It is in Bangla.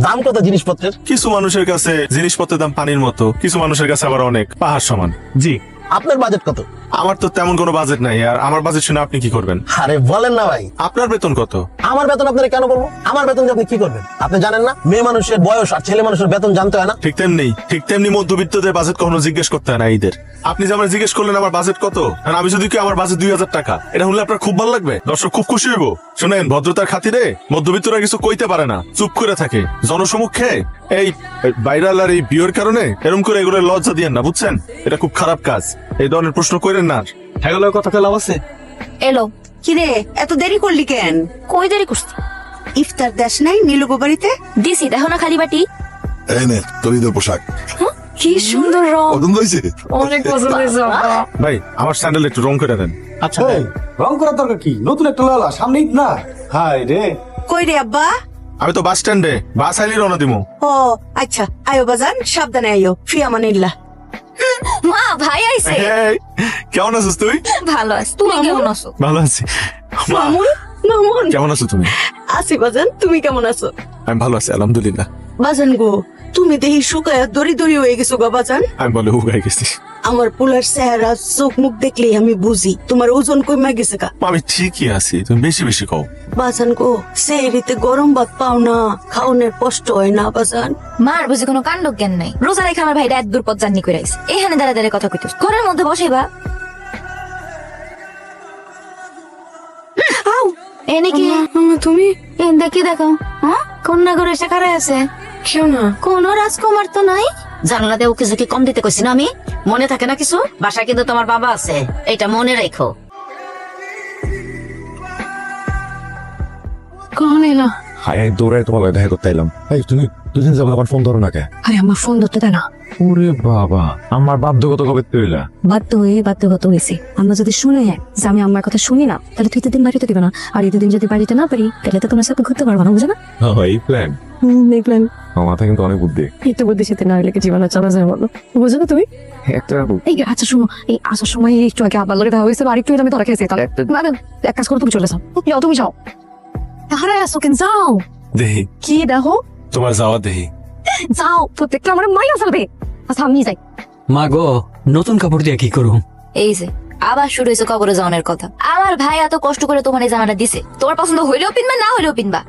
দাম কত জিনিসপত্রের? কিছু মানুষের কাছে জিনিসপত্রের দাম পানির মতো, কিছু মানুষের কাছে আবার অনেক পাহাড় সমান। জি। আপনার বাজেট কত? আমার তো তেমন কোনো বাজেট নাই, আর আমার বাজেট শুনে আপনি কি করবেন? আরে বলেন না ভাই। আপনার বেতন কত? আমার বেতন আপনারা কেন বলবো? আমার বেতন দিয়ে আপনি কি করবেন? আপনি জানেন না মেয়ে মানুষের বয়স আর ছেলে মানুষের বেতন জানতে হয় না? ঠিক তেমনি মধ্যবিত্তদের বাজেট কখনো জিজ্ঞেস করতে হয় না ঈদের। আপনি যে আমার জিজ্ঞেস করলেন আমার বাজেট কত, আর আমি যদি কি আমার বাজেট 2000 টাকা, এটা হলে আপনার খুব ভালো লাগবে? দর্শক খুব খুশি হইব। শুনেন, ভদ্রতার খাতিরে মধ্যবিত্তরা কিছু কইতে পারে না, চুপ করে থাকে। জনসমক্ষে এই ভাইরাল আর এই বিয়ের কারণে এরকম করে এগুলো লজ্জা দিয়েন না, বুঝছেন? এটা খুব খারাপ কাজ। এই ধরনের প্রশ্ন করেন না। হ্যালো, কথা লাভ আছে? এলো কিরে, এত দেরি করলি কেন? কই দেরি করছি? ইফতার দেশ নাই নীলুগো বাড়িতে? দিছি, দেখো না খালি বাটি। এই নে তোর ঈদের পোশাক। কি সুন্দর রং, পছন্দ হয়েছে? অনেক পছন্দ হয়েছে বাবা। ভাই আমার স্যান্ডেল একটু রং করে দেন। আচ্ছা, রং করার দরকার কি? নতুন একটা লালা, সামনে ঈদ না। হাই রে, কই রে আব্বা? আমি তো বাস স্ট্যান্ডে, বাস আইলে রওনা দিমু। ও আচ্ছা, আয়ো বাজান, সাবধানে আয়ো। ফিয়ামানিল্লাহ। মা, ভাই আইছে। এই, কেমন আছিস তুই? ভালো আছি, তুমি কেমন আছো? ভালো আছি। মা, মামুন, মামুন কেমন আছো তুমি? আছি বাজান, তুমি কেমন আছো? আমি ভালো আছি আলহামদুলিল্লাহ। বাজান গো, তুমি দেখি শুকায়া দড়ি দড়ি হয়ে গেছো গো বাজান। আমি বলে উগাই গেছি। আমার পোলার চেহারা চোখ মুখ দেখলেই আমি বুঝি তোমার ওজন কমে গেছে গা। আমি ঠিকই আছি, তুমি বেশি বেশি কও। বাজান গো, সেহরিতে গরম ভাত পাও না, খাওনের কষ্ট হয় না বাজান? মার বুঝি কোনো কাণ্ড জ্ঞান নাই। রোজা রেখে আমার ভাইটা এত দূর পথ জার্নি করে আইছে, এখানে দাঁড়া দাঁড়িয়ে কথা কইতেছ। ঘরের মধ্যে বসেবা। এনে কি তুমি দেখি দেখো, হ্যাঁ কন্যা ঘরে এসে কারে আছে? কেউ না, কোন রাজকুমার তো নাই। জানলা দিয়ে ওকে কি কম দিতে কইছি না আমি? মনে থাকে না কিছু? বাসায় কিন্তু তোমার বাবা আছে, এটা মনে রেখো। কোন এলো? হায় দৌড়ায় তোমার দেখা করতে এলাম। এই তুমি দুদিন যাবো আমার ফোন ধরো না কে? আরে আমার ফোন ধরতে দেয় না। ওরে বাবা, আমার বাধ্যগত কবে তৈলা? বাধ্যগত হয়েছে। আমরা যদি শুনে যে আমি আমার কথা শুনি না, তাহলে তুই দিন বাড়িতে দিবে না। আর এই দিন যদি বাড়িতে না পারি, তাহলে তো তোমার সাথে ঘুরতে পারবো না, বুঝে না? এই প্ল্যান দেখলেন, আমার মাথায় কিন্তু অনেক বুদ্ধি। একটু বুদ্ধি সাথে না হলে কি জীবনে চলা যায় বলো? বুঝো না তুমি? একটা এই আচ্ছা শোনো, এই আসার সময় একটু আগে আবার লগে দেখা হয়েছে, আর একটু আমি ধরা খেয়েছি। তাহলে না না, এক কাজ করো, তুমি চলে যাও। যাও, তুমি যাও। তাহলে আসো কেন? যাও। দেহি কি দেখো? তোমার যাওয়া দেহি। যাও, প্রত্যেকটা আমার মাইয়া ফেলবে। আচ্ছা আমি যাই। মা গো, নতুন কাপড় দিয়ে কি করুম? এই যে আবার শুরু হয়েছে কবরে যাওয়ার কথা। আমার ভাই এত কষ্ট করে তোমার এই জামাটা দিছে, তোমার পছন্দ হইলেও পিনবা, না হইলেও পিনবা।